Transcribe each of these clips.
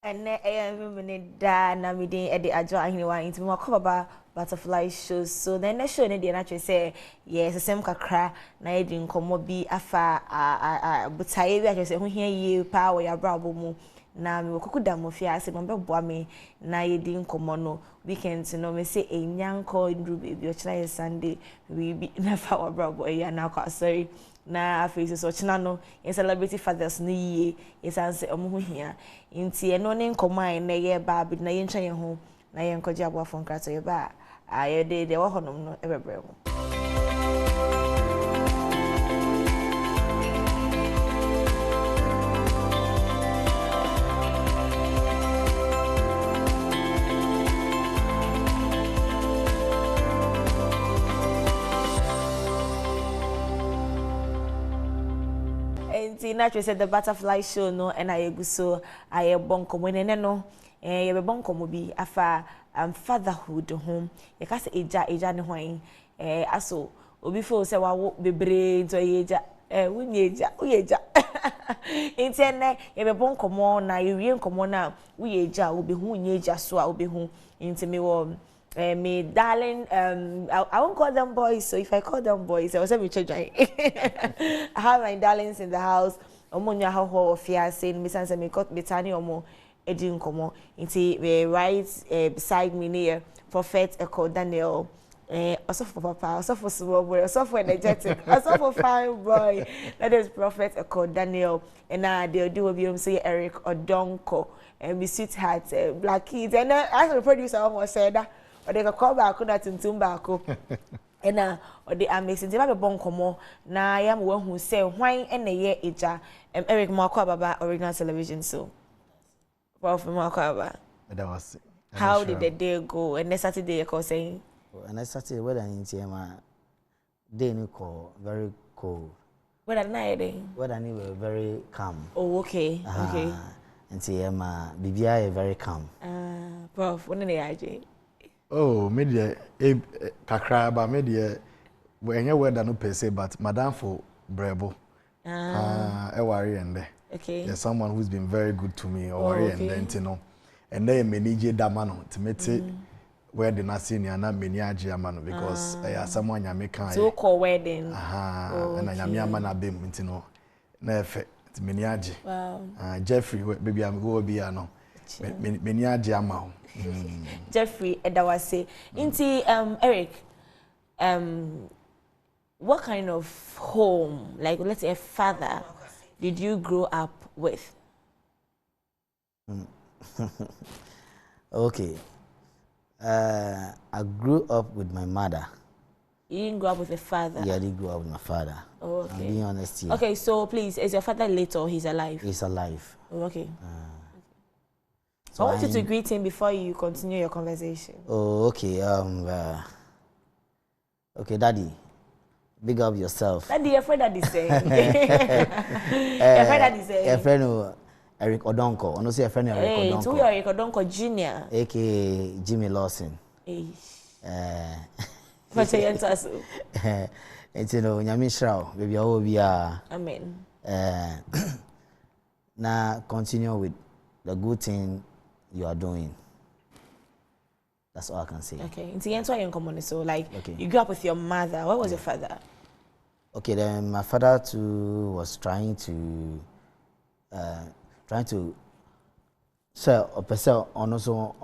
And then da na me dey e dey ajo ahiniwa into me ko baba butterfly shows. So then the show dey na say yes same kakra na e di nkomo bi afa butaye bi a say ho hia yi pa wo ya brabo mu na me koku da mo fia ase mo be boa me na ye di nkomo no weekend no me say enyanko ndru baby o chira Sunday we be na fa wa brabo e ya na kwa sorry na faces o china no in celebrity fathers no yie yesanse omo ho hia nti eno ne nkomai na ye ba bi na ye ntwa ye ho na ye nkoje abo afon krato ye ba aye de wo honom no ebebre ho Naturally said the butterfly show no and I go so I bonko when no ye be bonko mo bi afa fatherhood home ye ka se eja ne hwan aso obi fo se wa bebre to eja wunye eja intene ye be bonko mo na ye wie nkomo na wo eja obi hu nye eja so a obi hu intime wo me darling I won't call them boys, so if I call them boys I was having church. I have my darlings in the house. Omonya ho fiancé me sanse me got betani omo edi nkomo nti right beside me near Prophet Ekow Daniel also for papa also for small boy also for energetic also for fine boy that is Prophet Ekow Daniel and they do be say Eric or Donkor and me sweetheart Black Kids and as the producer almost said that or they call back na tuntum back ena or the amazing they be bon komo na yam we hu say hwan ena ye eja Eric Makwa Baba original television so Prof Makwa Baba that was how did the day go and next Saturday you call saying and next Saturday weather in Tiama day no call very cold weather night weather ni very calm okay okay and Tiama bibia very calm Prof when the IJ oh media kakra ba media enye weather no per se but madam for brebo e worry and okay there's someone who's been very good to me or worry and then you know and then manage damano to meet where the senior na meni age amano because someone ya make kan so call wedding and anyame amana bem you know na efe meni age wow Jeffrey baby am go be ano meni age ama Jeffrey Edawase inti Eric what kind of home, like let's say a father, did you grow up with? Okay. I grew up with my mother. You didn't grow up with a father? Yeah, I did grow up with my father. Oh, okay. I'm being honest here. Okay, so please, is your father late or he's alive? He's alive. Oh, okay. So I want you to greet him before you continue your conversation. Oh, okay. Okay, Daddy. Big up yourself. Daddy, your friend Daddy saying. Your friend Daddy saying. Your friend Eric Donkor. I know say your friend Eric Donkor. Hey, Eric Donkor Jr. A.K.A. Jimmy Lawson. What's your answer? And you know, Nyami Shrao, baby, I will be Amen. Now continue with the good thing you are doing. That's all I can say. Okay. Into your in common, so like okay. You grew up with your mother. What was your father? Okay, then my father too was trying to sell or sell on also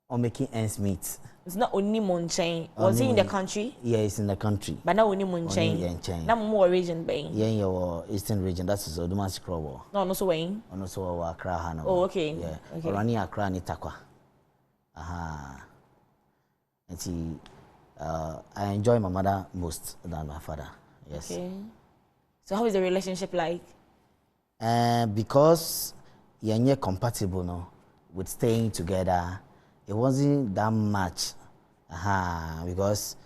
on making ends meet. It's not only Monchain. Was he in the country? Yeah, he's in the country. But not only Monchain. Not more region being. Yeah, in your eastern region. That's the Odumansi Krobo. No, so Wayne. No, so Accra Hano. Oh, okay. Yeah. Okay. Orani Accra ni Takwa. And see, I enjoy my mother most than my father. Yes. Okay. So how is the relationship like? Because you're compatible no, with staying together, it wasn't that much. Because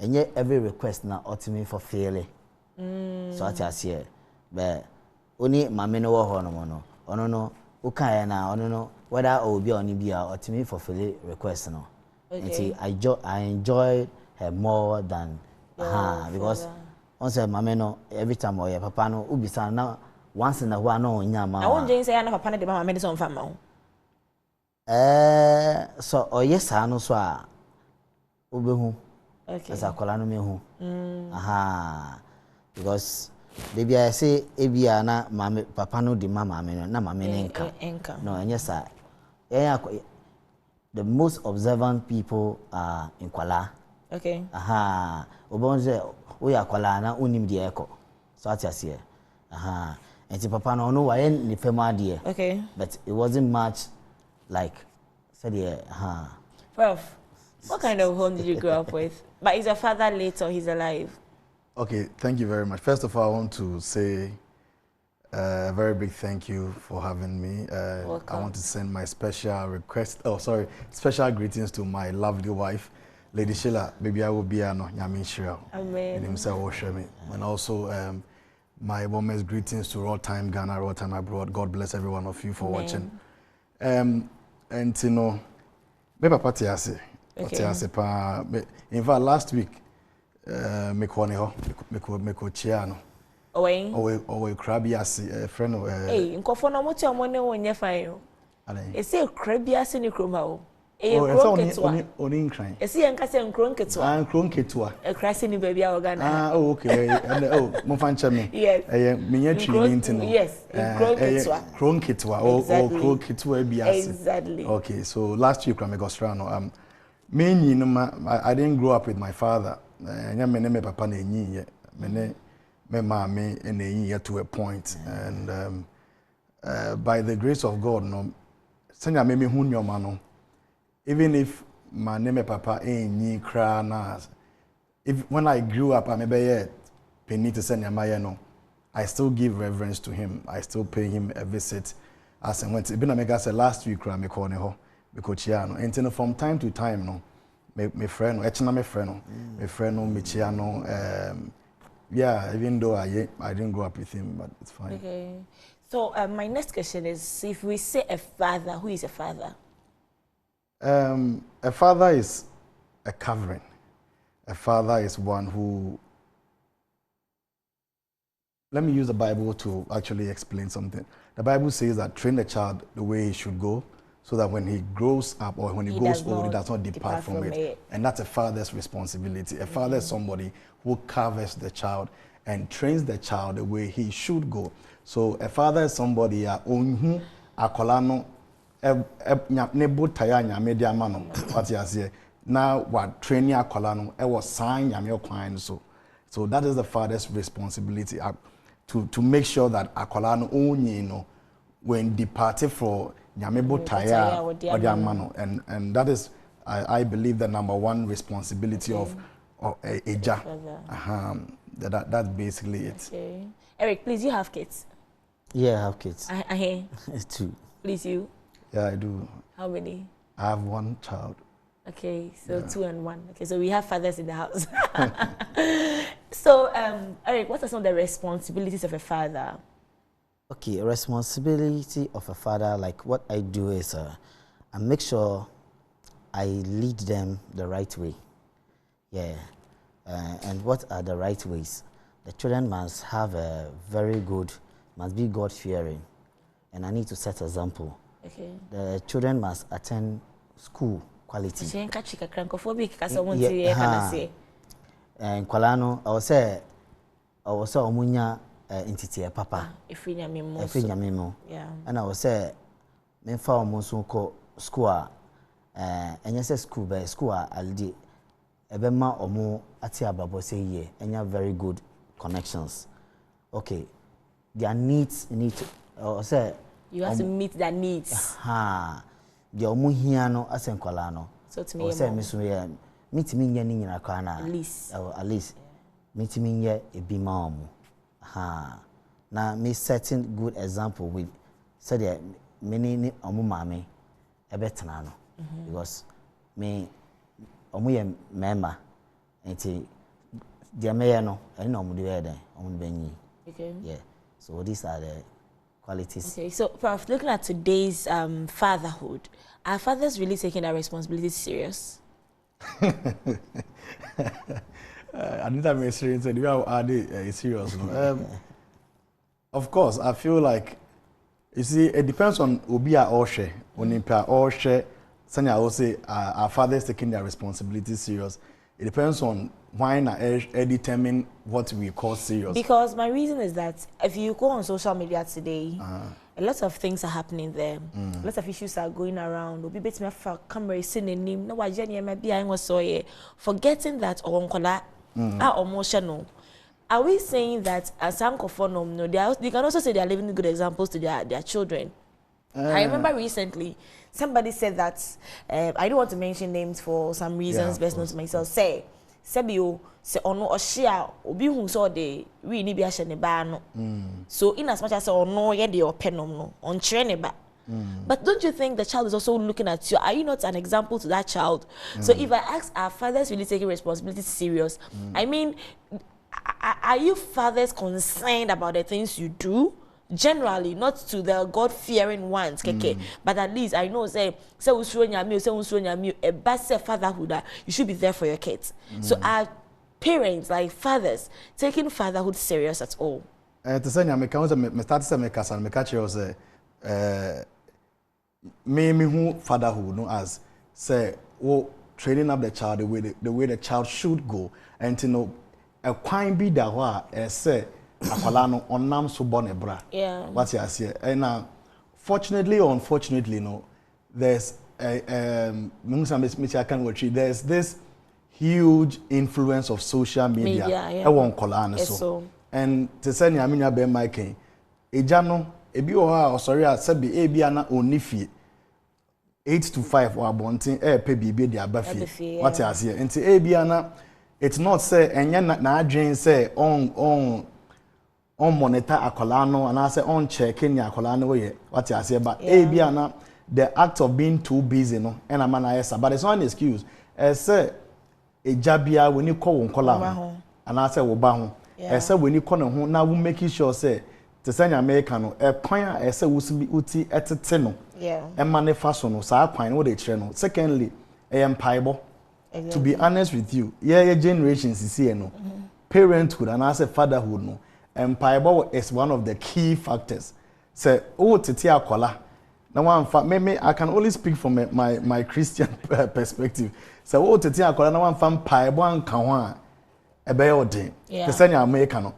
and yet every request now ultimately for failure. So I just here, but only my men no no. Okay, now no whether I will be on be ultimately for failure request no. Okay. And see, I enjoy her more than because once my men every time or your papa no ubisa now once in a while no nyama. I won't just say I know papa na de mama medicine fa ma. So yes I know so obehu. Okay. As akola no mehu. Aha. Because baby I say ebia na mama papa no di mama me no na mama ne nka. No yes sir. The most observant people are in Kwala. Okay. Aha. Obonze oya Kwala na unim di eko. So ati asiye. Aha. And papa no no why ni fema die. Okay. But it wasn't much like said yeah. Aha. Prof, what kind of home did you grow up with? But is your father late or he's alive? Okay, thank you very much. First of all, I want to say a very big thank you for having me. I want to send my special greetings to my lovely wife, Lady Sheila. Baby, I will be no Yamin Shira. Amen. And also my warmest greetings to All Time Ghana, All Time Abroad. God bless every one of you for watching. And you know, maybe party ase. Okay. In fact, last week, me chiano. Owe crabby as a friend of hey, nkofo na mo ti omo ne wonye fan yo. E say crabby as ni kroma o. E oni nkran. E say enka say nkron ketua. Ah, nkron ketua. E krase ni baby a Ghana. Ah, okay. And mo fan chame. Yes. Me nya training ntino. Yes, nkron ketua. Nkron ketua. Nkron ketua bi ase. Exactly. Okay, so last week I got strano. I didn't grow up with my father. Me papa na enyi ye. Me mama enyi to a point, and by the grace of God, no, senya me hu nyoma no. Even if my name papa enyi kra na, if when I grew up, I maybe penny to send my no, I still give reverence to him. I still pay him a visit. As and when it's been a mega say last week, I me call ho because and from time to time no. My friend, my friend, yeah, even though I didn't grow up with him, but it's fine. Okay. So my next question is, if we say a father, who is a father? A father is a covering. A father is one who. Let me use the Bible to actually explain something. The Bible says that train the child the way he should go, so that when he grows up or when he goes old, he does not depart from it. And that's a father's responsibility. A father is somebody who covers the child and trains the child the way he should go. So a father is somebody who akolano nebo taya nyame dia ma no what you say now what training akolano e was sign nyame okwan so that is the father's responsibility to make sure that akolano onyi no when departed for Nyamebo Taya or Diamano, and that is, I believe, the number one responsibility of a ja. That's basically it. Okay. Eric, please, you have kids? Yeah, I have kids. I hear. 2. Please, you? Yeah, I do. How many? I have 1 child. Okay, so 2 and 1. Okay, so we have fathers in the house. So, Eric, what are some of the responsibilities of a father? Okay, a responsibility of a father, like what I do is I make sure I lead them the right way. Yeah. And what are the right ways? The children must have a very good, must be God-fearing. And I need to set example. Okay. The children must attend school quality. And Kwalano, I was say omunya entity papa. Efri nyamemo. Yeah. And I was say me fa omo ko school enya say school already ebema omo ati ababo say ye enya very good connections. Okay. Their needs need to say you have to meet their needs. The omo hia no asen kwala no. So to me say me so ye meet me nya ni nyina kwa na at least meet me ye ebi ma omo. Now me setting good example with said so many omo mame ebetena no because me omo ye member enti dia me no eni na omo de den omo benyi. Okay. Yeah. So these are the qualities. Okay. So Prof, looking at today's fatherhood, are fathers really taking their responsibilities serious? I need to make serious. You are serious. Of course, I feel like, you see, it depends on Obia Oshe, Onimpa Oshe, Sanya will say our fathers taking their responsibility serious. It depends on why I determine what we call serious. Because my reason is that if you go on social media today, a lot of things are happening there. A lot of issues are going around. Obi bet me for camera sitting name. No, why Jenny may be I was so forgetting that or uncola are emotional. Are we saying that as some conform no, they can also say they are living good examples to their children? I remember recently somebody said that I don't want to mention names for some reasons, best known to myself. Say Sebio say ono oshia obi hu so de we ni bi ahye ne ba no. So in as much as ono ye de openom no on kire ne ba. But don't you think the child is also looking at you? Are you not an example to that child? So if I ask, are fathers really taking responsibility serious? I mean, are you fathers concerned about the things you do? Generally, not to the God-fearing ones, but at least I know, say a best fatherhood, you should be there for your kids. So are parents, like fathers, taking fatherhood serious at all? To say, I start to make us and make us me who fatherhood no as say training up the child the way the child should go, and to know a quine be that wa say akwala no onam so born a bra. Yeah. What you say? And fortunately or unfortunately, no, there's there's this huge influence of social media. So and to say I mean be my king. Ejano ebi o ha sorry asabi ebi ana onifi 8 to 5 or abontin pe bibi de abafi. What you say? Enti ebi ana it's not say enye na adwen say on monitor akola no and I say on check in akola no ye what you say but ebiana the act of being too busy no and amana yes but it's not an excuse say ejabia when you call nkola and I say wo ba ho say when you call no ho na we make sure say to say America no e kwan say uti etete no e manifesto no sa kwan wo de kire no secondly empaibo to be honest with you your generations is here no parenthood and I say fatherhood no empaibo is one of the key factors. Say, oh, tete akola. Now, I can only speak from my Christian perspective. So, oh, tete akola. Now, one fan paibo and kawan ebe ode. The same American.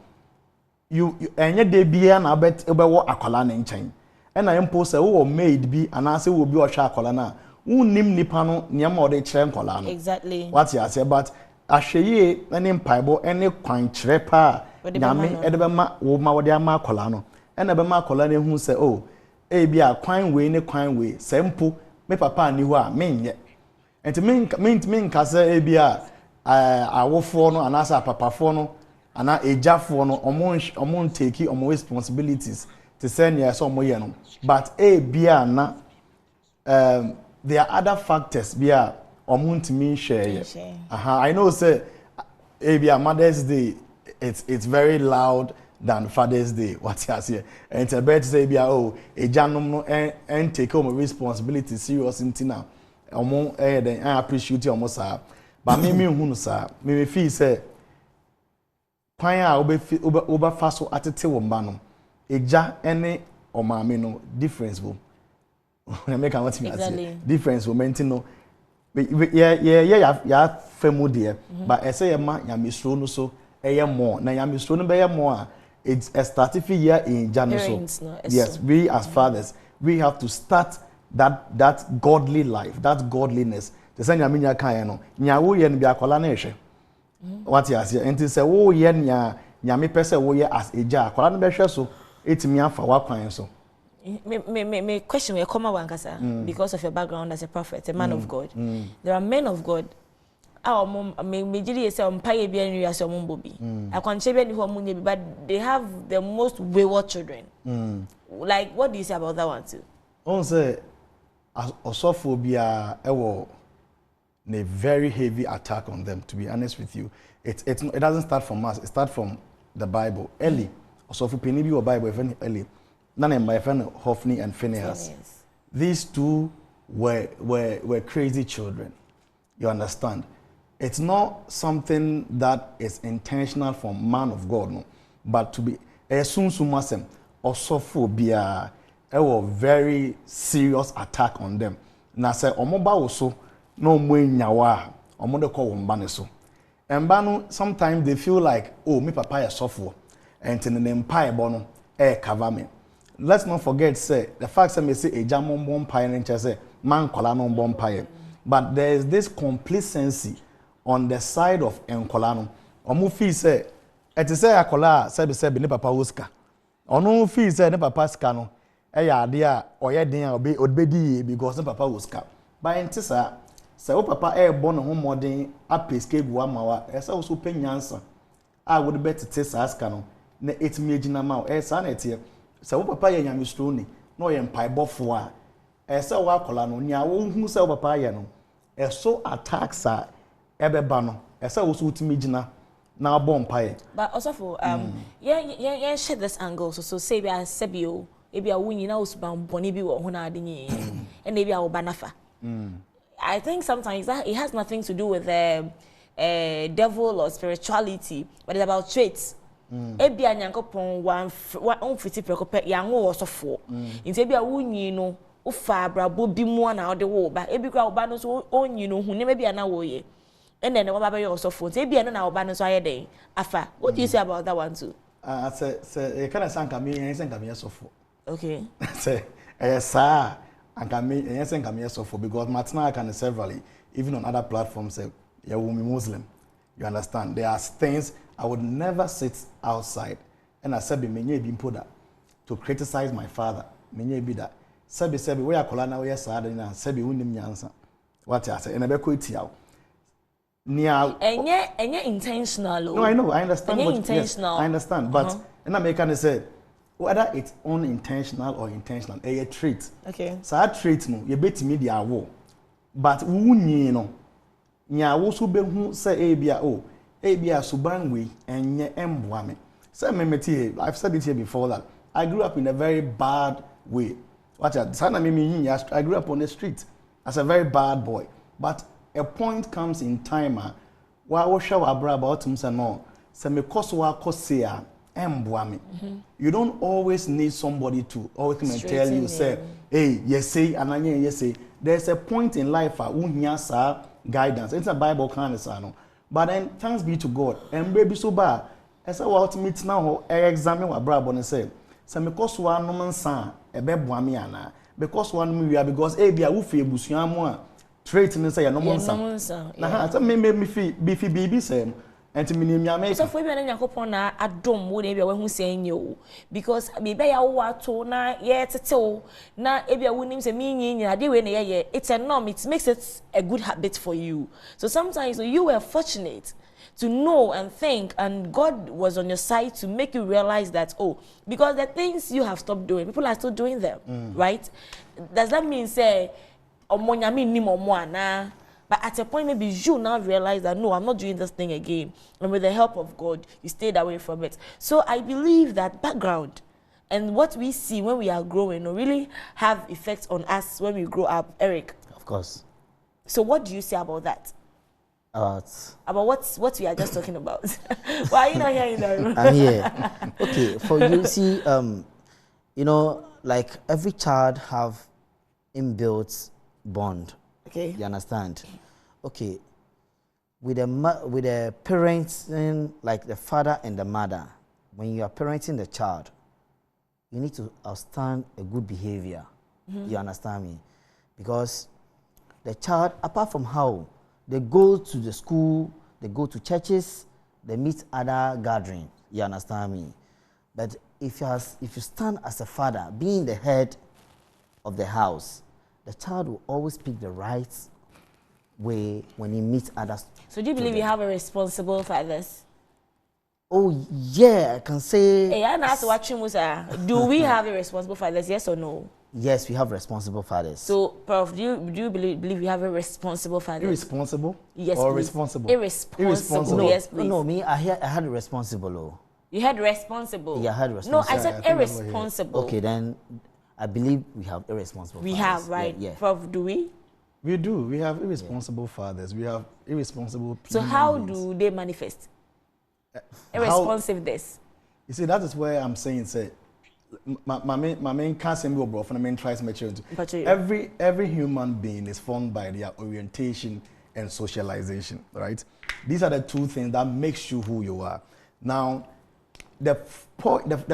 You enye de bia na bet ebe wo akola na nchen. And I impose say, oh, maid be and I say will be osha akola na. Unim nipa no nyama ode kire nkola no. Exactly. What you say, but ahweye any paibo any kwan kire pa. Nyame edebema wo ma wode ama akola no ena be ma akola ne hu se oh e bia kwan we ne kwan we sempo me papa ani ho a menye enti men ka se e bia awofo no anasa papafo no ana ejafo no omon take omo responsibilities to send ya so omo ye no but e bia na there are other factors bia omon timi share I know say e bia Mother's Day it's very loud than Father's Day. What you say? And it's a better say be oh a janum no and take home responsibility serious into now. Omo then I appreciate you almost but me hu no sir. Me feel say kwan a oba faso atete wo mba no. Eja ene o maame no difference wo. Na make what me say. Difference wo maintain no. Yeah femu there but I say ya ma ya misro no so more. Now, I'm just more. It's a starting year in January. So, yes, we as fathers, we have to start that godly life, that godliness. The same yaminya kayano. Nyawo yen bi akola na ehwe. What you say? And to say, oh yen nyame pese wo ye as eja akola na behwe so. Etimi afa wa kwan so. Me question we come one kasa because of your background as a prophet, a man of God. There are men of God. Our mom, me jiri say umpire bi anu yase omon bobi. Akwanche bi ani ho munye bi but they have the most wayward children. Like what do you say about that one too? On say osophobia ewo a very heavy attack on them, to be honest with you. It doesn't start from us, it starts from the Bible. Eli osophopeni bi or Bible even Eli. None my friend Hophni and Phinehas. These two were crazy children. You understand? It's not something that is intentional from man of God, no. But to be soon sumasem osofo bia a very serious attack on them. Na say omoba wo so na omo enyawa omo de call womba ne so. Emba no sometimes they feel like, oh, me papa is sofo and in the empire bono cover me. Let's not forget say the fact that me say a jamon bon pie and say man kolano bon pie. But there is this complacency on the side of enkolano. Omo feel say et say akola say be ne papa Oscar. Ono feel say ne papa ska no ya ade a oye den a obedi because ne papa Oscar. But entisa say o papa born ho modern apeske gu amawa esa wo so penyansa a wo de betete sa ska no na etimi agina ma sa na etie say wo papa ye nyamestro ni na oye mpaibofo a esa wo akola no nya wo hu say wo papa ye no eso attacks a ebeba no esa wo so utimi agina na bomb pie. But also for yeah share this angle so say be asebio e be a wunyi na usban boni bi wo ho na ade nyi and e be a wo banafa. I think sometimes that it has nothing to do with devil or spirituality, but it's about traits. Ebi a nyankopon one fiti prekope yango wo sofo. Nti ebi a wunyi no ufa brabo bi mu na ode wo ba ebi kra wo ba no so onyi no hu ne ebi na wo ye. And then what about your sofo? Ebi na na wo ba no so ayede afa. What do you say about that one too? Say kind of sanka me sofo. Okay. Say sir and can me sofo because Martina can severally even on other platforms say you will be Muslim. You understand? There are things I would never sit outside and I said be menye bi impoda to criticize my father. Menye bi that. Sebi we are kolana we sad na sebi unim nyansa. What I say and be ko tia. Nia enye intentional. No, I know, I understand what intentional. Yes, I understand, but and American say whether it's unintentional or intentional, a trait. Okay. So that trait no, you bet me the awo. But wunyi no, nya wo so be hu say ebia suban we enye emboame. Say memeti, I've said it here before that I grew up in a very bad way. Watch out, I grew up on the street as a very bad boy. But a point comes in time where I show abra about him say no, say me koso wa kosea emboame. You don't always need somebody to always come and tell you say, hey, yes say ananye yes say. There's a point in life unya sa guidance. It's a Bible kind of no. But then thanks be to God. And baby so bad. As I want to meet now, I examine what brother and say. So me koso wa no man san ebe boame ana. Because one me because e bia wo fe busuamu trait ni say no man san. Na ha so me fi bibi say enti minim nyame so for be na Yakopon na adom wo na e bia wo hu say nyo because be be ya wo ato na ye tetew na e bia wo nim say me nyina de we na ye it's a norm, it makes it a good habit for you. So sometimes you were fortunate to know and think, and God was on your side to make you realize that, oh, because the things you have stopped doing, people are still doing them, right? Does that mean say omonyami ni momwana? But at a point, maybe you now realize that, no, I'm not doing this thing again. And with the help of God, you stayed away from it. So I believe that background and what we see when we are growing will really have effects on us when we grow up. Eric? Of course. So what do you say about that? About what we are just talking about? Why are you not here in the room? I'm here. Okay, for you, see, you know, like every child have inbuilt bond. Okay. You understand? Okay. With the parents, like the father and the mother, when you are parenting the child, you need to outstand a good behavior. You understand me? Because the child, apart from how they go to the school, they go to churches, they meet other gatherings. You understand me? But if you stand as a father, being the head of the house, the child will always pick the right way when he meets others. So do you believe you have a responsible fathers? Oh yeah, I can say. Hey, I'm not watching Musa. Do we have a responsible fathers? Yes or no? Yes, we have responsible fathers. So, Prof, do you believe we have a responsible father? Irresponsible? Yes, or please. Responsible? Irresponsible. No, yes, please. No, me, I had a responsible. Oh. You had responsible? Yeah, I had responsible. No, I said irresponsible. Okay, then I believe we have irresponsible we fathers. Have, right? Yeah. Prof, do we? We do. We have irresponsible fathers. We have irresponsible people. So how do they manifest? Irresponsiveness. You see, that is where I'm saying, say, my main can't say me bro, for the main tries maturity. Every human being is formed by their orientation and socialization, right? These are the two things that makes you who you are. Now, the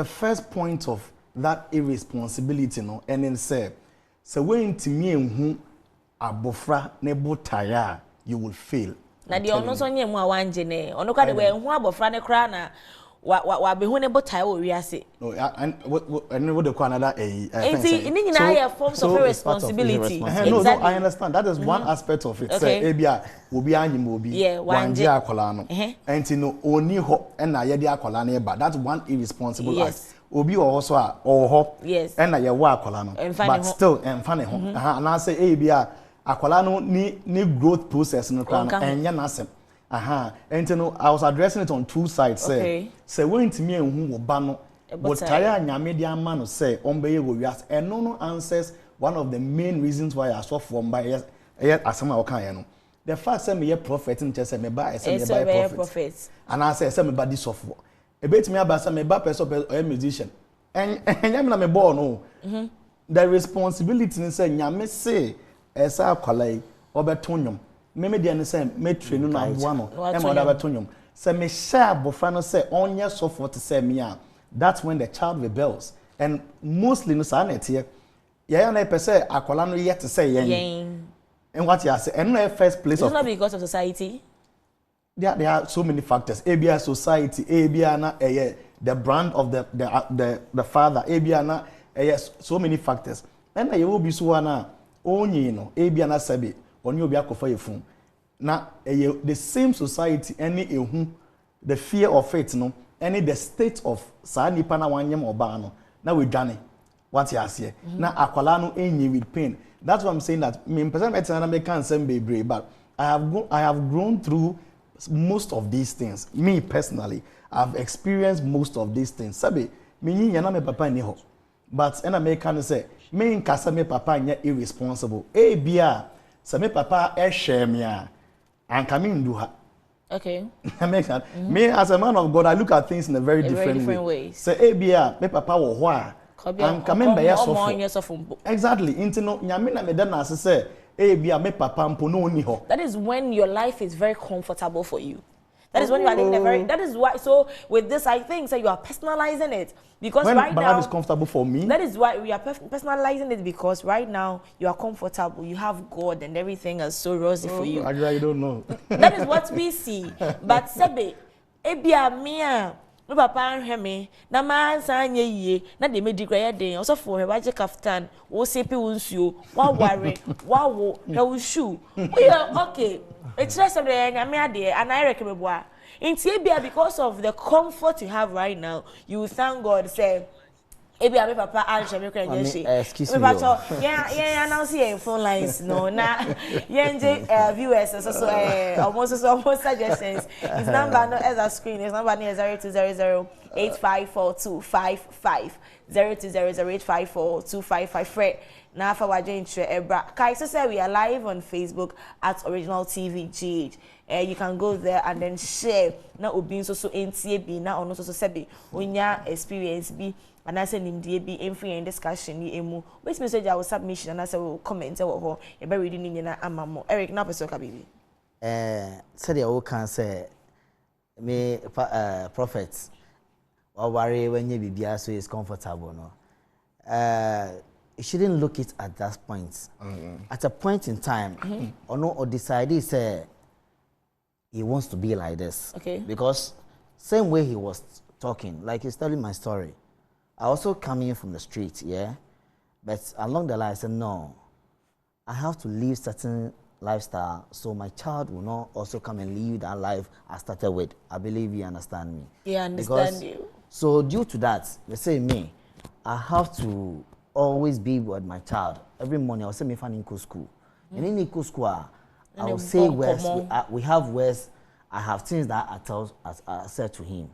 first point of that irresponsibility, no, and then say, so when to me and who abofra nebo taya, you will fail. Na di ono so nye mu awanje ne ono kwa de we hu abofra ne kra na wa be hu ne botai wo wiase. No, and what the another enti ni nyina ya forms of responsibility. No, I understand that is one aspect of it. Say ebia obi anyim obi wanje akola no enti no oni ho na ye de akola na ba, that's one irresponsible act. Obi also a ho na ye wo akola no but still emfa ho na say ebia akola no ni growth process no kra no enya na asem. And I was addressing it on two sides. Say when to me and who will ban but tire media man say onbeye go wias and no answers one of the main reasons why I saw from by asema okan no. The fact say me prophet in say me buy prophet. And I say me body software. E bet me abasa me ba person or musician. And yam na me born no. The responsibility ni say nyame say esa akwalai obetonyom. Me dey na say me train no amboa no e ma oda betonyom say me share bofra no say onye so for to say me a, that's when the child rebels. And mostly no say na tie ya na pese akola no yet to say yen and what you say and no first place it's not because of society. There are so many factors. ABI society, ABI na the brand of the father, ABI na so many factors. And you will be so na only no ABI na sabi only obi akofa yefun. Na the same society any ehu the fear of it no any the state of sa nipa na wanyem oba no na we dwane what you say na akwala no enyi with pain. That's why I'm saying that me person better na me can say be but I have grown through most of these things. Me personally, I've experienced most of these things. Sabi me nyi na me papa ni ho but and I can say me nkasa me papa nya irresponsible bia say me papa share me and come in do her. Okay. That makes sense. Me as a man of God, I look at things in a very different way. Say bia me papa wo ho a and come in by yourself. Exactly. Into no nyame na me da na say bia me papa mpo no ni ho. That is when your life is very comfortable for you. That is when you are living a very. That is why. So with this, I think so you are personalizing it because when right now is comfortable for me. That is why we are personalizing it because right now you are comfortable. You have God and everything is so rosy for you. I don't know. That is what we see. But sebe, ebia mia. No papa anhwe me na man san ye yie na de medikra ye den also for he waje kaftan wo sepi wo nsuo wa ware wa wo na wo shoe we are okay. It's just the nyame ade and I recommend boa inti ebia because of the comfort you have right now you thank God say ebia me papa anhwe me kra nje excuse me yeah announce here phone lines no na yenje viewers so almost suggestions his number no as a screen his number is 0200 854 0200 854 Fred na fa waje intro ebra kai so say we are live on Facebook at Original TV GH. You can go there and then share na obi so entie bi na ono so sebi onya experience bi and I say nimdie bi free in discussion ni emu which message our submission and I say will comment e wo ho e be read ni nyina amamo Eric na person ka bibi said you can say me prophets or worry when you bibia so is comfortable no you shouldn't look it at that point. At a point in time or decide say he wants to be like this. Okay. Because same way he was talking, like he's telling my story. I also come in from the street, yeah? But along the line, I said, no, I have to live certain lifestyle so my child will not also come and live that life I started with. I believe you understand me. Yeah, I understand you. So due to that, let's say me, I have to always be with my child. Every morning, I'll say me fan in school. And in Iko school, I will say words, we have words, I have things that I said to him.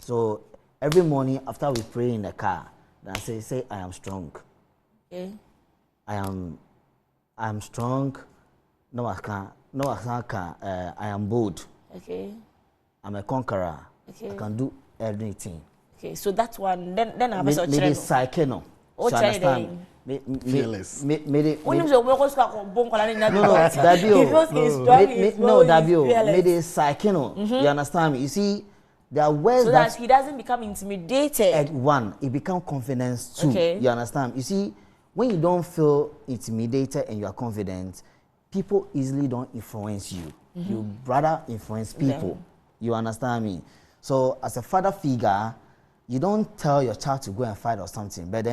So every morning after we pray in the car, then I say I am strong. Okay. I am strong. No, I can't. I am bold. Okay. I'm a conqueror. Okay. I can do everything. Okay, so that one, then I was maybe psyche no. You understand? Fearless. No, Dabio. No, Dabio. Maybe psyche no. You understand me? You see, there are words so that he doesn't become intimidated. At one, it becomes confidence too. Okay. You understand? You see, when you don't feel intimidated and you are confident, people easily don't influence you. You rather influence people. You understand me? So as a father figure, you don't tell your child to go and fight or something, but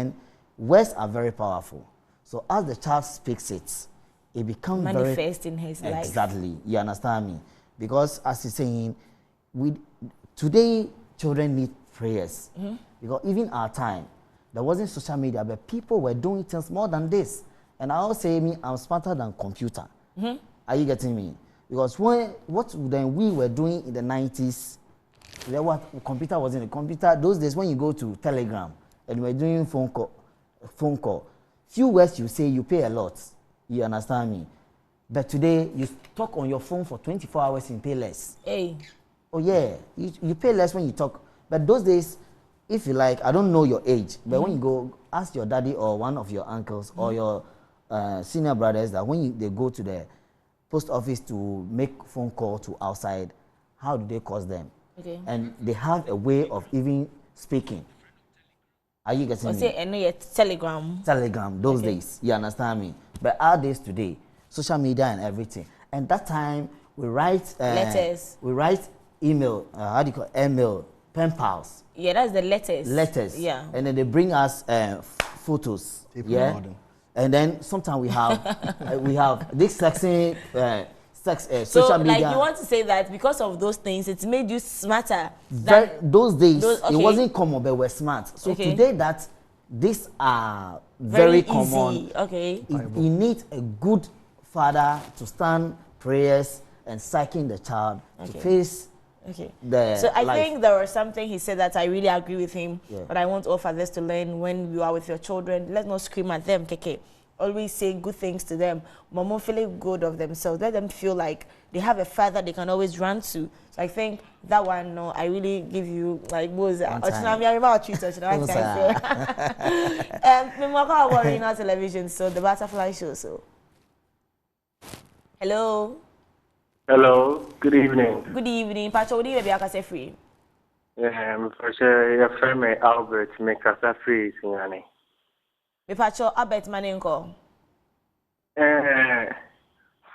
words are very powerful. So as the child speaks it, it becomes manifest in his life. Exactly. You understand me? Because as he's saying, today children need prayers. Because even our time, there wasn't social media, but people were doing things more than this. And I always say, I'm smarter than computer. Are you getting me? Because what then we were doing in the 90s, what computer was in the computer those days. When you go to Telegram and we're doing phone call, few words you say, you pay a lot. You understand me? But today you talk on your phone for 24 hours and pay less. Hey. Oh yeah, you pay less when you talk. But those days, if you like, I don't know your age, but when you go ask your daddy or one of your uncles or your senior brothers that when they go to the post office to make phone call to outside, how do they cost them? Okay. And they have a way of even speaking. Are you getting me? Say Telegram. Telegram, those days. You understand me? But our days today, social media and everything. And that time, we write letters. We write email, how do you call it? Email, pen pals. Yeah, that's the letters. Letters. Yeah. And then they bring us photos. Yeah. And then sometimes we have this social so, media. like, you want to say that because of those things, it's made you smarter. Those days, okay. It wasn't common, but we're smart. So okay. today, these are very common. Easy. Okay. You need a good father to stand prayers and psyching the child to face the So I life. think there was something he said that I really agree with him. Yeah. But I want all fathers to learn when you are with your children, let's not scream at them, KK. Always say good things to them. Mama feeling good of themselves. Let them feel like they have a father they can always run to. So I think that one, no, I really give you like was television, so the butterfly show. So hello. Hello, good evening. Good evening. Pacho, what do you be free? Your friend Albert make us free, Signani. Me Pacho Albert Manenko.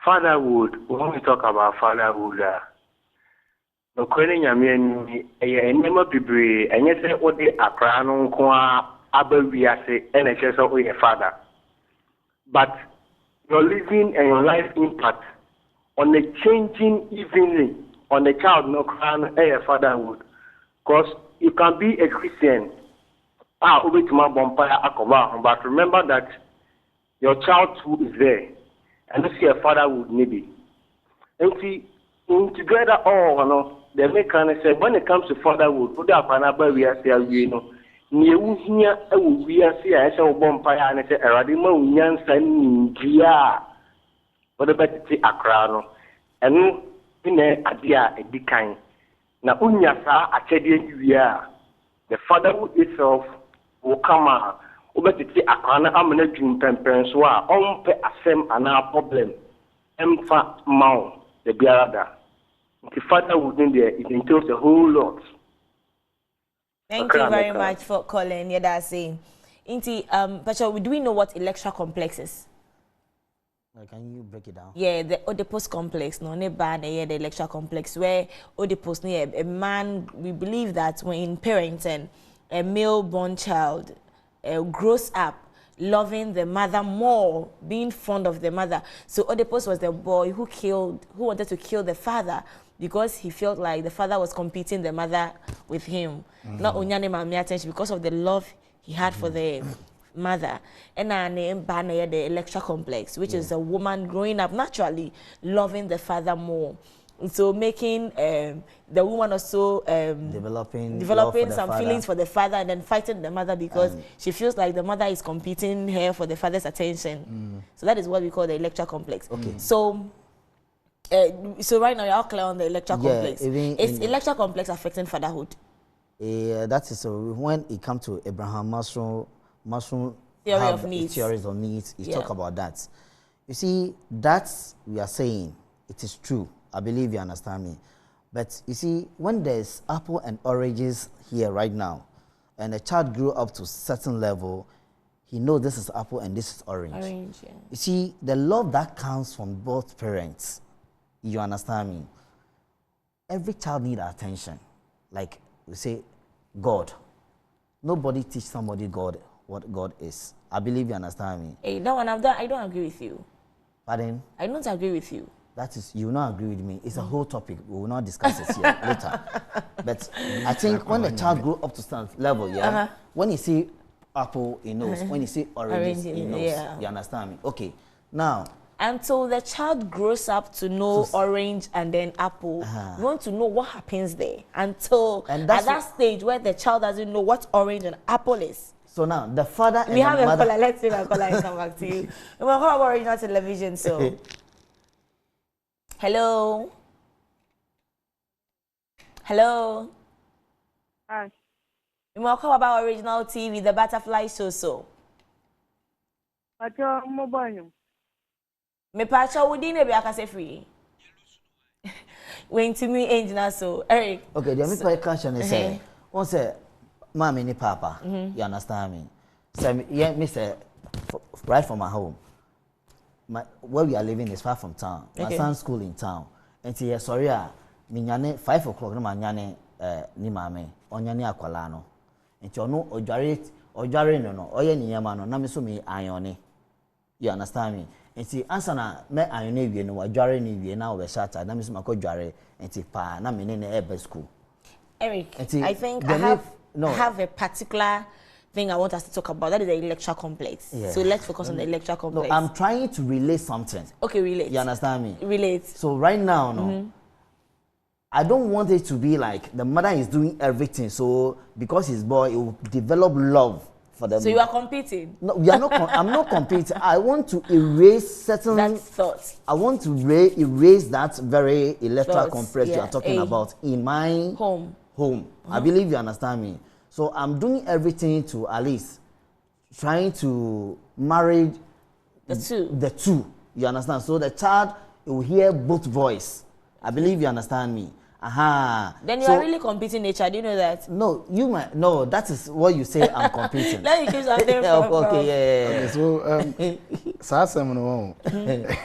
Fatherhood, when we talk about fatherhood, no kwene nyame ni enema bibre enye se ode akra no nko abawiase ene che so oye father. But your living and your life impact on the changing evenly on the child no crown fatherhood. Because you can be a Christian, but remember that your child too is there, and see a fatherhood maybe. And see, together all, you know, they make kind of say when it comes to fatherhood, put up another we are saying, you know, near here we are saying I say bonfire and I say Radimo Yansan Gia. What about the Akrano? And in a idea a big kind. Now, Unyasa, a chedia, the fatherhood itself will come out. Over to the Akrana, I'm going to do Pemperenswa, on pay a same and our problem. Empha Mount, the Biarada. The fatherhood in there, it entails a whole lot. Thank you very much for calling. Yeah, that's saying. Inti, Pacho, do we know what Electra complex is? Can you break it down? Yeah, the Oedipus complex, no, the Electra complex, where Oedipus, a man, we believe that when in parenting, a male-born child grows up loving the mother more, being fond of the mother. So Oedipus was the boy who wanted to kill the father because he felt like the father was competing the mother with him. Not only attention because of the love he had for the mother. And the Electra complex, which is a woman growing up naturally loving the father more. So making the woman also developing some feelings for the father and then fighting the mother because she feels like the mother is competing her for the father's attention. So that is what we call the Electra complex. Okay. So right now you're all clear on the Electra complex. Is Electra complex affecting fatherhood? That is when it comes to Abraham Mushroom theories of needs. He talk about that. You see, that's we are saying it is true. I believe you understand me. But you see, when there's apple and oranges here right now, and a child grew up to a certain level, he knows this is apple and this is orange. Yeah. You see, the love that comes from both parents, you understand me? Every child needs attention. Like we say, God. Nobody teach somebody God what God is. I believe you understand me. Hey, that one I don't agree with you. Pardon? I don't agree with you. That is, you will not agree with me. It's a whole topic. We will not discuss it here later. But I think when the child grows up to some level, when you see apple, he knows. When you see oranges, he knows. Yeah. You understand me? Okay. Now, until the child grows up to know orange and then apple, you want to know what happens there. Until at that stage where the child doesn't know what orange and apple is. So now, the father and we have the mother... a caller. Let's take a caller and come back to you. We're going to talk about original television, so... Hello. Hello. Hi. You want to talk about original TV, the Butterfly Show. Pacho mobile. Me pacho within a be free. When to me engineer so Eric. Okay, the only question is say, one say, mommy ni papa. You understand me? So yeah, me say, right from my home. Where we are living is far from town. My son's school in town. And say, sorry, me nyane 5 o'clock na ma nyane ni mame. Onyane akwala no. And you know ojare no. Oye ni yama no. Na me so me ayone. You understand me? And see, answer na me ayone wie no. Ojare ni wie na we shata. Na me so mako jare. And see pa na me ne ebe school. Eric, I think I have a particular thing I want us to talk about. That is the electoral complex. Yeah. So let's focus on the electoral complex. No, I'm trying to relate something. Okay, relate. You understand me? Relate. So right now, I don't want it to be like the mother is doing everything. So because he's boy, he will develop love for them. So you are competing? No, we are not. I'm not competing. I want to erase certain that thoughts. I want to erase that very electoral complex you are talking about in my home. I believe you understand me. So I'm doing everything to at least trying to marry the two. You understand? So the child will hear both voice. I believe you understand me. Then you are really competing nature. Do you know that? No, you might. No, that is what you say. I'm competing. Let me keep something from. Okay, Okay, so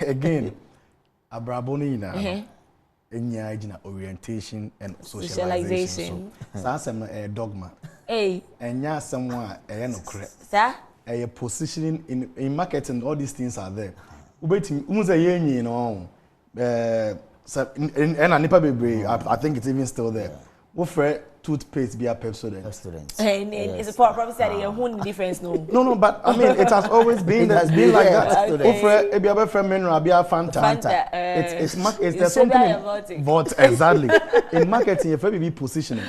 again, abraboni na. Enya orientation and socialization. So, dogma. Enya someone no correct. Sir? A positioning in marketing, all these things are there. Ubeti umuza yenyi no. And nipa bebre, I think it's even still there. What for toothpaste be a Pepsodent? It's a probably said a whole difference no. No, but I mean it has always been like that. What for a be a friend mineral be a Fanta. It's there's something but exactly in marketing if be positioning.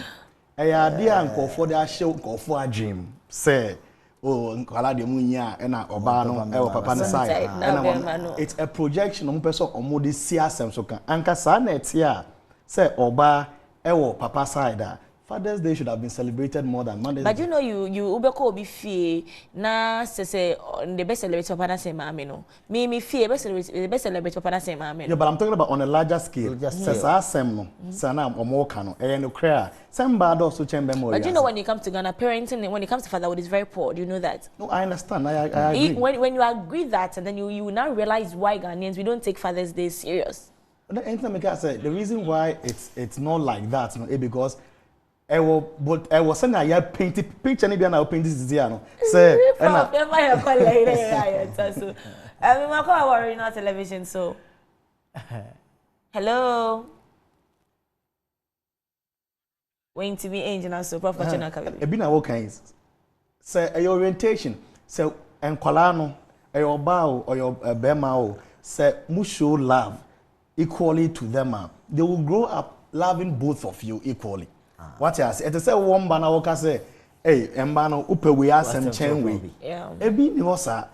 A idea and call for their show call for a dream. Say nkwala de munya na oba no e wo papa ne side na it's a projection on person omodi si asem so kan anka sa na etia say oba e wo papa side. Father's Day should have been celebrated more than Mother's Day. But you know you ubeko obi fie na say the best celebrate papa na say mama no me fie best celebrate papa na say mama no. Yeah, but I'm talking about on a larger scale. Say asem no say na omo ka no e no crea some bad also chamber more. But you know when it comes to Ghana parenting, when it comes to fatherhood, it's very poor. Do you know that? No, I understand. I agree. When you agree that, and then you now realize why Ghanaians we don't take Father's Day serious. Anytime I say the reason why it's not like that, no, because I was saying I painted picture maybe I paint this year, no. Say, I'm not television, so. Hello. Waiting to be angel so professional. Ebi na wo kan say your orientation say enkwala no your ba or your bema o say mu show love equally to them. They will grow up loving both of you equally. What you say? It say one ba na wo ka say hey emba no upe we asem chen we. Ebi ni hosa.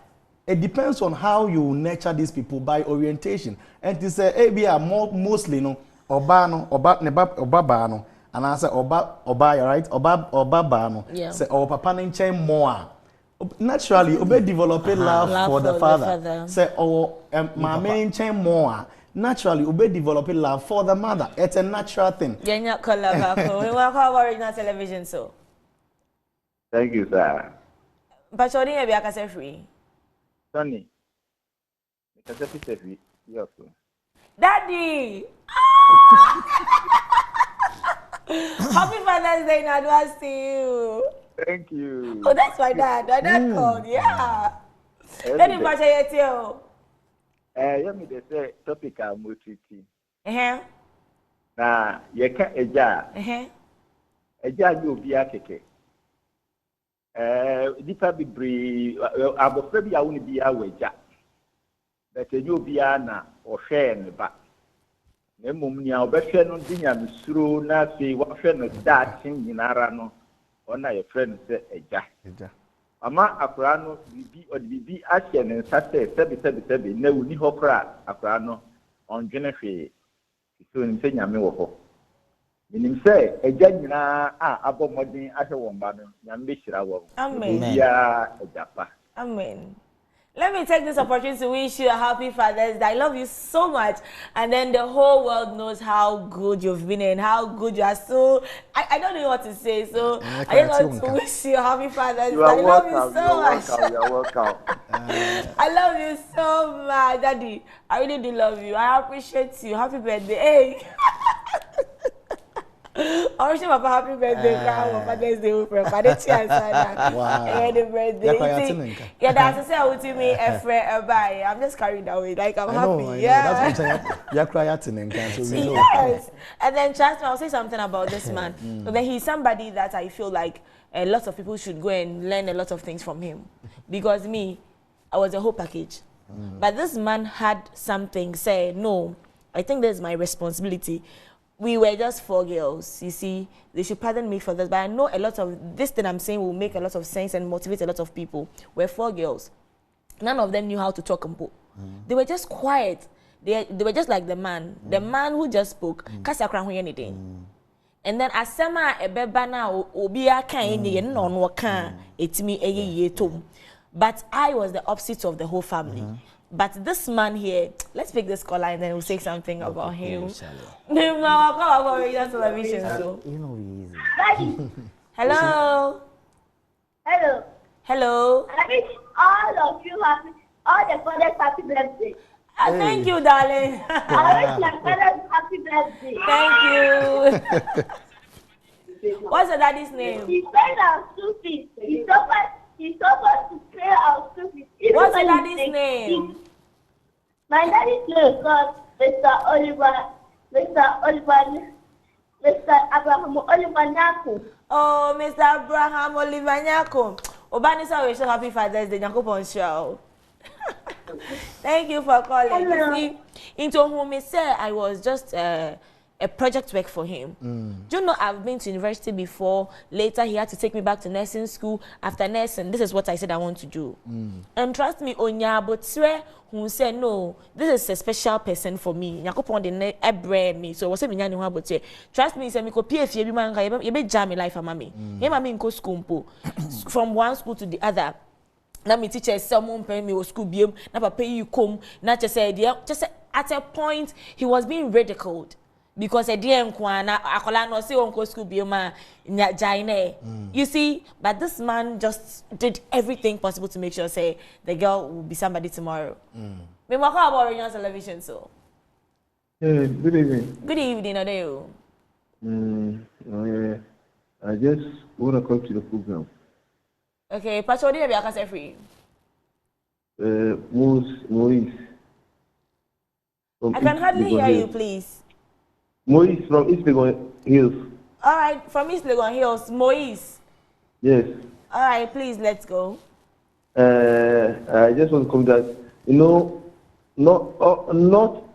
It depends on how you nurture these people by orientation. And to say ebi are mostly no oba no oba ne ba oba ba no and I say oba, right? Oba bano. Yeah. Say our papa ninche more. Naturally, obe develop love for the father. Say our mama ninche more. Naturally, obe develop love for the mother. It's a natural thing. You're not collaborating. We want to cover original television, so. Thank you, sir. But you didn't be a free. Sonny, because if it's free, yes. Daddy! Happy Father's Day in advance to you. Thank you. Oh, that's my dad. My dad called, yeah. Daddy, what are you tell? Let me just say topic I'm treating. Uh-huh. Nah, you can't eja. Eja you be a keke. Dipa bebree abofra bi a woni bi a waja. But you be na o hwe ne ba. Na mum ni a obehwe no dinya misuro na sei wa hwe no da tin nyinara no ona ye friend se eja. Ama akura no bibi ahye ne nsa se sebi na wuni hokra akura no ondwene hwe so ni se nyame wo ho. Minim say eja nyina a abomodin ahwe won ba no nyame be hira wo. Amen. Ya ejapa. Amen. Let me take this opportunity to wish you a happy Father's Day. I love you so much. And then the whole world knows how good you've been and how good you are. So, I don't know what to say. So, I just want to wish you a happy Father's Day. I love you so much. You're welcome. I love you so much, Daddy. I really do love you. I appreciate you. Happy birthday. Hey. I wish Papa happy birthday, Father's Day with Father Chia Sana. Wow. Happy birthday. Yeah, that's what say me I'm just carried away. Like I'm happy. Yeah. That's what I'm saying. You're crying, yes. And then trust me, I'll say something about this man. So then he's somebody that I feel like a lot of people should go and learn a lot of things from him. Because me, I was a whole package. But this man had something, say, no, I think this is my responsibility. We were just 4 girls, you see. They should pardon me for this, but I know a lot of this thing I'm saying will make a lot of sense and motivate a lot of people. We're 4 girls. None of them knew how to talk and po. They were just quiet. They were just like the man who just spoke. Anything. And then asema ebeba na obi aka eni no no ka etimi eye tom. But I was the opposite of the whole family. But this man here, let's pick this caller and then we'll say something about him. You know, easy. Hello. Hello. Hello. I wish all of you happy, all the fathers happy birthday. Thank you, darling. I wish my fathers happy birthday. Thank you. What's your daddy's name? He's paying our school fees. He's supposed to pay our school fees. What's your daddy's name? My daddy's name is Mr. Oliver. Mr. Abraham Oliver Nyako. Oh, Mr. Abraham Oliver Nyako. Obanisa, wish you happy Father's Day. Nyako Poncho. Thank you for calling. Hello. You see, into whom he said I was just a project work for him. Do you know I've been to university before? Later he had to take me back to nursing school. After nursing, this is what I said I want to do. And trust me, Onya Botswe who said no, this is a special person for me. Nyakopon de ebre me. So what's me nyani ho Botswe. Trust me, say me ko PF bi man ka ye be jam me life amami. Ye mami nko school mpo. From one school to the other. Na me teacher someone pay me school biem, na papa you come, na just at a point he was being ridiculed. Because a dear Nkwana, Akola no say uncle school be ma jaine. You see, but this man just did everything possible to make sure say the girl will be somebody tomorrow. Me mo ka about on television so. Good evening. Good evening, Adeo. I just want to come to the program. Okay, Pacho, do you be akase free? Maurice. I can hardly hear you, please. Maurice from East Legon Hills. All right, from East Legon Hills, Moise. Yes. All right, please, let's go. I just want to come that, not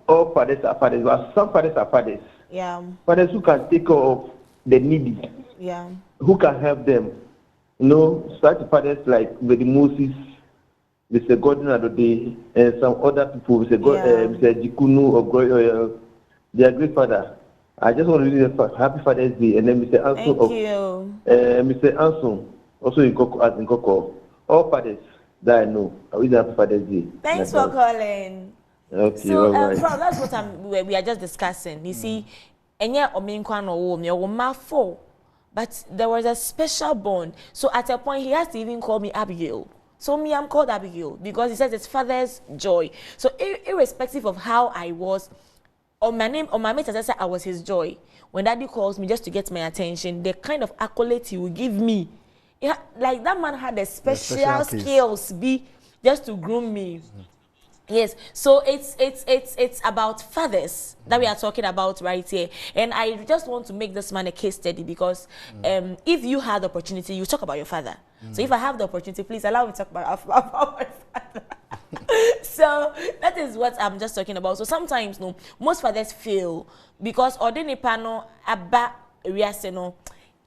all fathers are fathers, but some fathers are fathers. Yeah. Fathers who can take care of the needy. Yeah. Who can help them. Such fathers like Brady Moses, Mr. Gordon Adode, and some other people, Mr. Jikunu or they are great father. I just want to do the Happy Father's Day, and then Mr. Anson. Thank you. Mr. Anson, also in Koko. All fathers that I know, I wish Happy Father's Day. Thanks for calling. Okay, so, right. that's what we are just discussing. You see, Enya Ominkwan or Womafo, but there was a special bond. So at a point, he has to even call me Abigail. So me, I'm called Abigail because he says it's father's joy. So irrespective of how I was, on my mate, as I said, I was his joy. When daddy calls me just to get my attention, the kind of accolade he will give me, like that man had a special skills just to groom me. Yes, so it's about fathers that we are talking about right here, and I just want to make this man a case study because if you had the opportunity, you talk about your father. So if I have the opportunity, please allow me to talk about my father. So that is what I'm just talking about. So sometimes, no, most fathers fail because ordinary panel aba riaseno.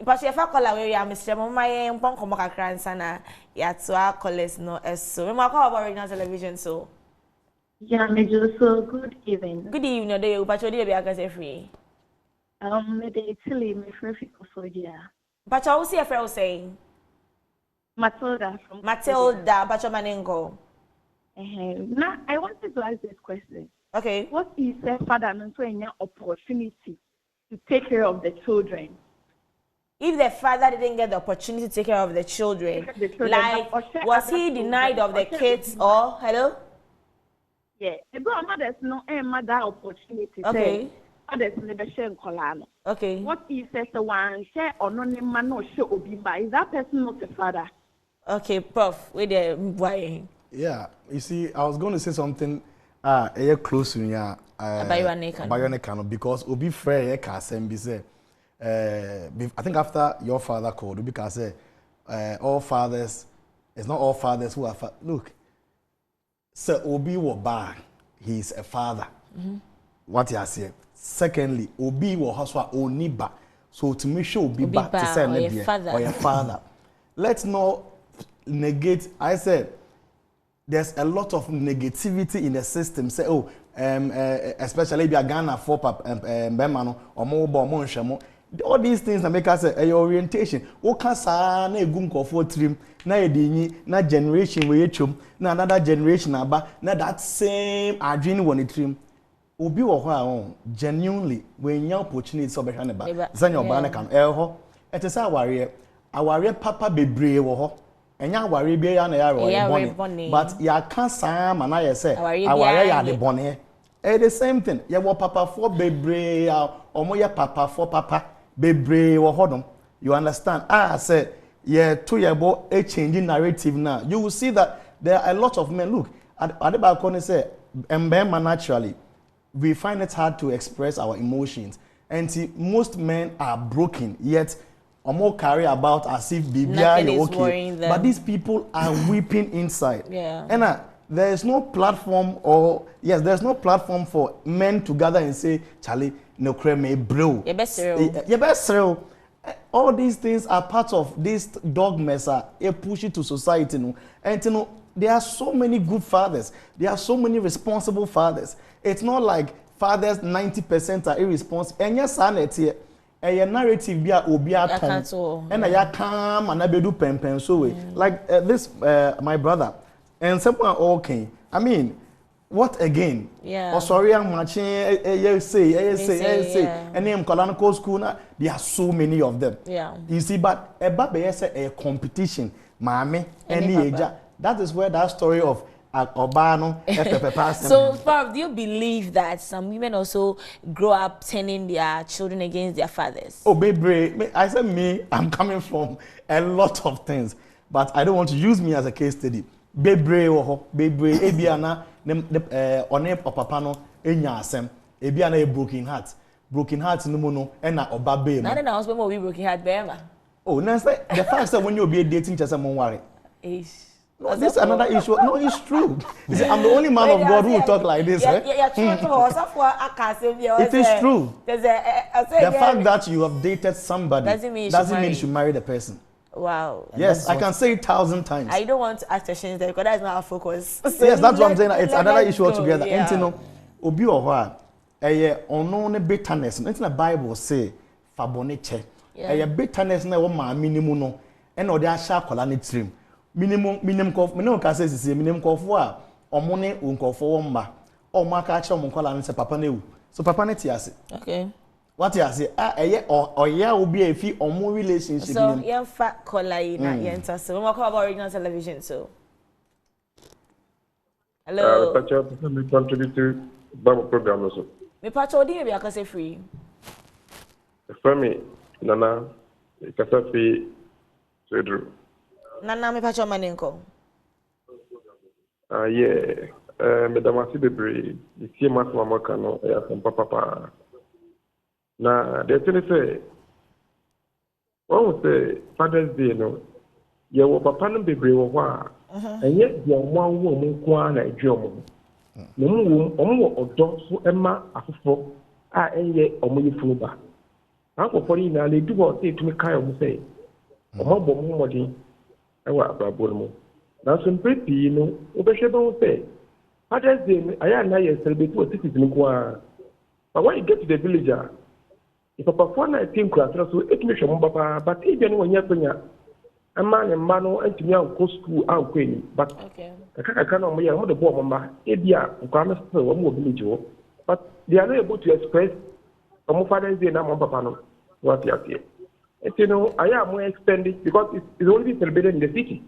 But if I call away, I'm Mr. Mama, I'm going to come sana ya to our college no so. We call about regional television so. Yeah, so good evening. Good evening, day. But you be a free. Me Italy, me free for yeah. But I will see a friend saying. Matilda from Matilda, but your manengo. Now I wanted to ask this question. Okay. What is a father and an opportunity to take care of the children? If the father didn't get the opportunity to take care of the children, like was he denied of the kids or hello? Yeah, there's no mother opportunity. Okay. Okay. What is the one share or no man no show obi by? Is that person not a father? Okay, Prof. Where the why? Yeah, you see, I was going to say something. Close to me. Abayone because obi frere kasem bi say. I think after your father called, obi can say all fathers. It's not all fathers who are look. Sir Obi Woba, he's a father. What you say? Secondly, Obi wo haswa oniba. So to make sure Obi back to say or your father. Let's not negate. I said there's a lot of negativity in the system. Say especially if you are Ghana for Bemano or more all these things that make us say your orientation. Oka sa na egum kofo trim na edinyi na generation we chum na another generation aba na that same adwene won trim. Obi wo ho a genuinely when your opportunity so be hwa ne ba. Zanya oba na kan ho. Ete say aware papa bebree wo ho. Enya aware bi ya na ya ro but ya kan sa ma na ye say aware ya de bone. The same thing. Ya wo papa for bebree omo ya papa for papa bebree wo hodom. You understand? I said yeah, 2 year boy a changing narrative now. You will see that there are a lot of men. Look, at the balcony say, naturally, we find it hard to express our emotions. And see, most men are broken, yet more carry about as if baby are okay. But these people are weeping inside. Yeah. And there is no platform there's no platform for men to gather and say, Charlie, no creme bro. Your best all these things are part of this dogmas a push it to society, and there are so many good fathers, there are so many responsible fathers. It's not like fathers 90% are irresponsible. And yes, a narrative be obi aton and I calm and I do pen so way like this my brother and someone okay. I mean, what again? Yeah. Oh, sorry, I'm matching. Say. And then Colonical School. There are so many of them. Yeah. You see, but a competition, mommy, any age. That is where that story of Obano. So, Prof, do you believe that some women also grow up turning their children against their fathers? Oh, baby, I said I'm coming from a lot of things, but I don't want to use me as a case study. Baby, ebiana. One papa no enya asem ebi ana a broken heart no mo no e na oba be na na husband mo be broken heart be ma na say the fact that when you be dating chese mo worry no, this is another issue. No, it's true. You see, I'm the only man of God who will talk like this. It is true. The fact that you have dated somebody doesn't mean you should marry the person. Wow. Yes, I can say it 1,000 times. I don't want to ask questions there because that's not our focus. So yes, that's what I'm saying. It's another issue altogether. Yeah. Obi or ono ne bitterness no na Bible say fa bone che bitterness na wo ma minimum no e na odi ahya akola ne trim minimum kof me no ka say sisi minimum kofo a omo ne onkofo wo mma omo aka kire omo nkola ne say papa na ewu so papa ne ti ase okay what you say oya obi efi omo relationship so yen fa kola yi na yen to so we talk about original television so hello Pacha me contribute to Bible program also me pacha odi be akase free for me nana kasafi Pedro nana me pacha manenko yeah me damasi bebre di tie masma maka no ya papa na the thing say one say Father's Day no ye wo papa no bebre wo ho a enye dia mo awo mo kwa na edwe mo mo odo so ema afofo a enye omo yifu ba akofo ni na le du bo say tumi kai omo say omo bo mo modi e wa ababo mo na so mpepi no obehwe ba say Father's Day aya na ye celebrate what cities ni kwa but when you get to the village if papa for na team class so it me show papa but if you know nya penya ama ne mma no antumi anko school anko eni but okay kaka no mo ya mo de bo mma e bia nkwa me so wo mo village wo but they are not able to express omo Father's Day na mo papa no what you say you know I am more extended because it's only celebrated in the city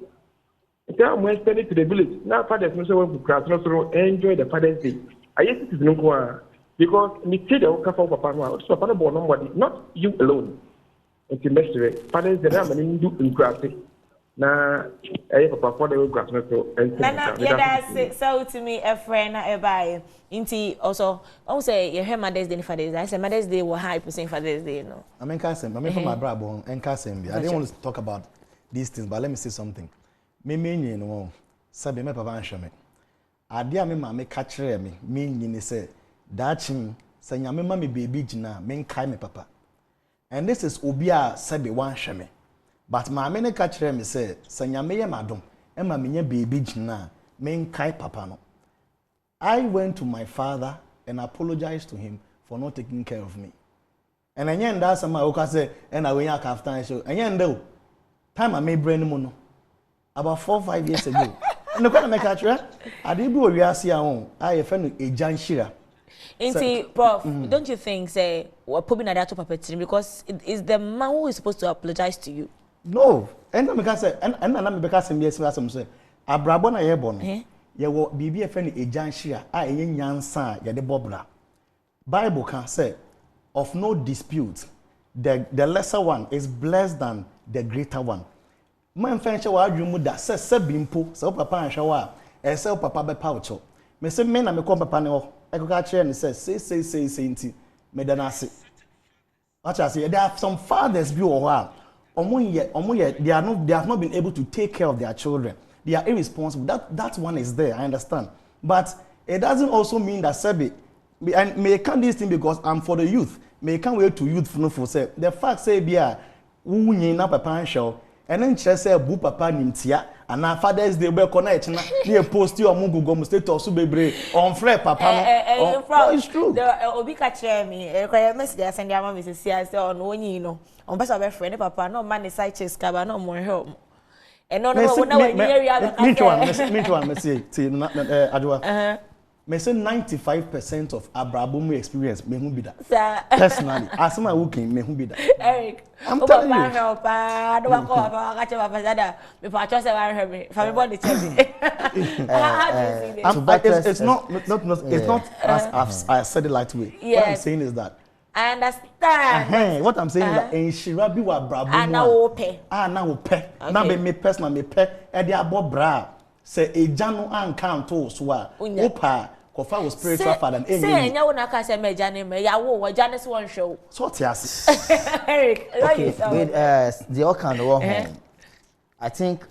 if I am more extended to the village now fathers no so want to class no so enjoy the Father's Day I yes it is no kwa because me say the okafa papa no so papa no born nobody not you alone it's a mystery Father's Day am in do in class na papa for the class no so nana yeah so to me a friend na buy inti also say you hear Mother's Day Father's Day I say Mother's Day will hype saying Father's Day no I mean from my brother and Kasim I didn't want to talk about these things but let me say something me no sabe me papa anhweme ade a me ma me ka kire me nyini say dachim say nyame ma me baby gina me nkai me papa and this is obi a sabe wan hweme but ma me ne ka kire me say nyame ye madom e ma me nya baby gina me nkai papa no I went to my father and apologized to him for not taking care of me and enye nda sama o ka say e na we nya after show enye nda time I made brain mo no about 4-5 years ago no kwa me ka kire ade bi o wiase a won I fe no ejan shira. Prof, don't you think say we're probably not that to perpetrate because it is the man who is supposed to apologize to you? No, and I'm because and because I'm yes say abrabo na ye bon. Ye wo bibi e fe no ejan shira a enye nyansa ye de bobra. Bible can say of no dispute the lesser one is blessed than the greater one. Man fenche wa adwumu da se bimpo se papa anhwe wa e se papa be pa ucho. Me se me na me ko papa ne ho Ekow kire ne say nti me da na ase. What I say there are some fathers bi o ho a omo they have not been able to take care of their children. They are irresponsible. That one is there, I understand. But it doesn't also mean that Sebi and may can this thing because I'm for the youth. May can wait to youth no for say the fact say bia wu nyina papa show and then chese say bu papa nimtia and na Father's Day be connect na e post your mu Google status so bebre on frère papa no it's true the obi ka kire me e message send am me say on onyi no on person be friend papa no man side chase ka ba no mo help e no na we area me say adwa me say 95% of abrabomu experience me hu bi da personally as my working me hu bi da Eric I'm telling you help do wa ko papa ka che papa sada me pa cho say wa help me for me body check me it's not as I said it lightweight. Yes. What I'm saying is that I understand. What I'm saying is that in Shirabi wa abrabomu na wo pe na be me personal me pe e de abobra say ejanu anka to so a opa kofa was spiritual father and say enya wona ka say meja ne me ya wo jane so won show so tiase Eric okay with the all kind of home I think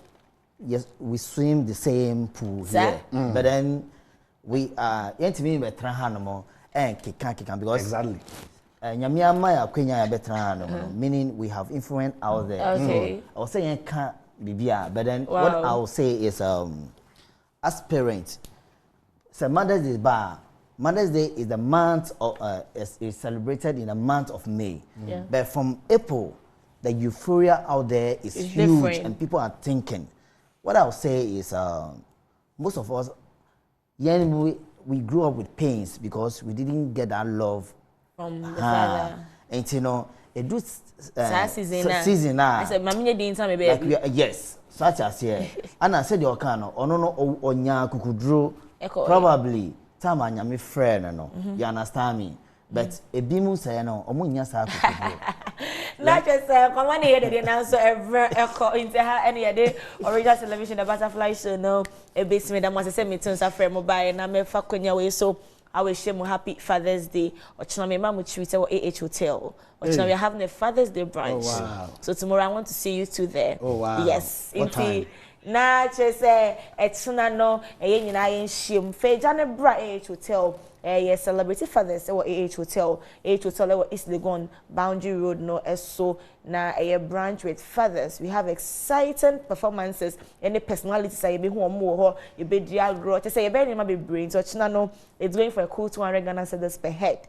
yes we swim the same pool here but then we are yentimi betra hanomo and kikan because exactly nyamiama ya kwenya ya betra hanomo meaning we have influence out there. Okay. I was saying can bibia but then what I will say is as parents say Mother's Day ba Mother's Day is the month of is celebrated in the month of May. Yeah. But from April, the euphoria out there is huge, different. And people are thinking. What I'll say is, most of us, we grew up with pains because we didn't get that love from the father. And you know, it do season now. I said, "Mami, you didn't tell me, baby." Like yes, such as here. And I said, "You can no, no, onya kukudro probably time anyame friend no. You understand me? But ebimu say no, omunya sa kukudro." Not just come on here the answer ever Ekow into her any day original television the butterfly show no a base me that must say me turns after mobile na me fa konya we so I wish you happy Father's Day. Ochina me mama treat our AH hotel. Ochina we are having a Father's Day brunch. Oh, wow. So tomorrow I want to see you two there. Oh wow. Yes. What time? Na chese etuna no eye nyina yen hiem fe jane bra AH hotel. Yes, celebrity fathers or AH hotel. AH hotel East Legon Boundary Road no so na a branch with fathers. We have exciting performances. Any personalities I be who more you be dear grow. To say you be be brain. So china no it's going for a cool 200 Ghana cedis per head.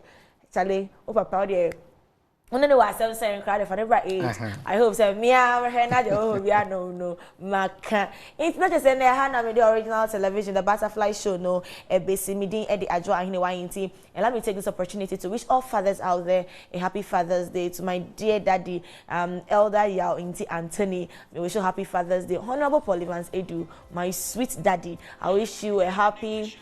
Charlie, oh papa there. I don't know what I'm saying, crowd for never age. I hope so. Me, I'm here now. Oh, we are no, Maka. It's not just in there. Hannah made the original television, the butterfly show. No, a basic meeting at the Adjoa and Hine. And let me take this opportunity to wish all fathers out there a happy Father's Day. To my dear daddy, Elder Yao Inti Anthony, we wish you happy Father's Day. Honorable Polyvance Edu, my sweet daddy, I wish you a happy.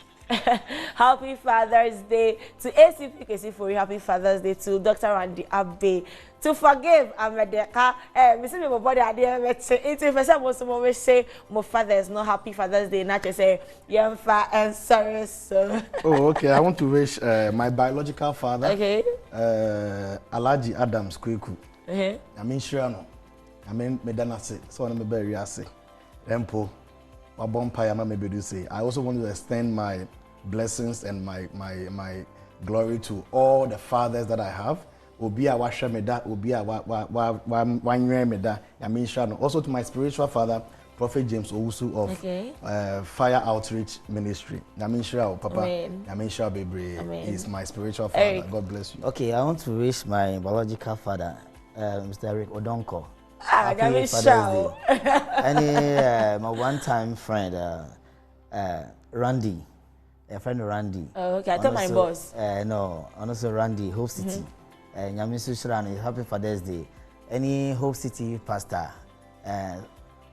Happy Father's Day to ACPKC for you. Happy Father's Day to Dr. Randy Abbey. To forgive, I'm a deca. Missing my body idea. If most of them say, my father is not happy Father's Day, not to say, young fat and sorry. So. Oh, okay. I want to wish my biological father, okay, Alaji Adams Kweku. I mean, Shirano. I mean, Medanase. So I'm a very assay. Empo. I also want to extend my blessings and my glory to all the fathers that I have. Also to my spiritual father, Prophet James Owusu of Fire Outreach Ministry. Papa. He's my spiritual father. Eric. God bless you. Okay, I want to wish my biological father, Mr. Eric Donkor. Happy Father's Day. And my one-time friend, Randy, a friend Randy. Oh, okay. I thought my boss. No, and also Randy, Hope City. Nyamisu Shirani, Happy Father's Day. Any Hope City pastor,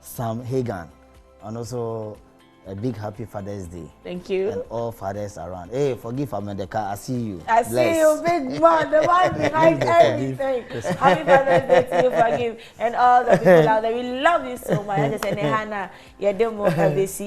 Sam Hagan, and also a big happy Father's Day. Thank you. And all fathers around. Hey, forgive Amendeka. I see you. I see you, big man. The man behind everything. Happy Father's Day to you, forgive. And all the people out there. We love you so much. I just say, Hannah, you're the most of this.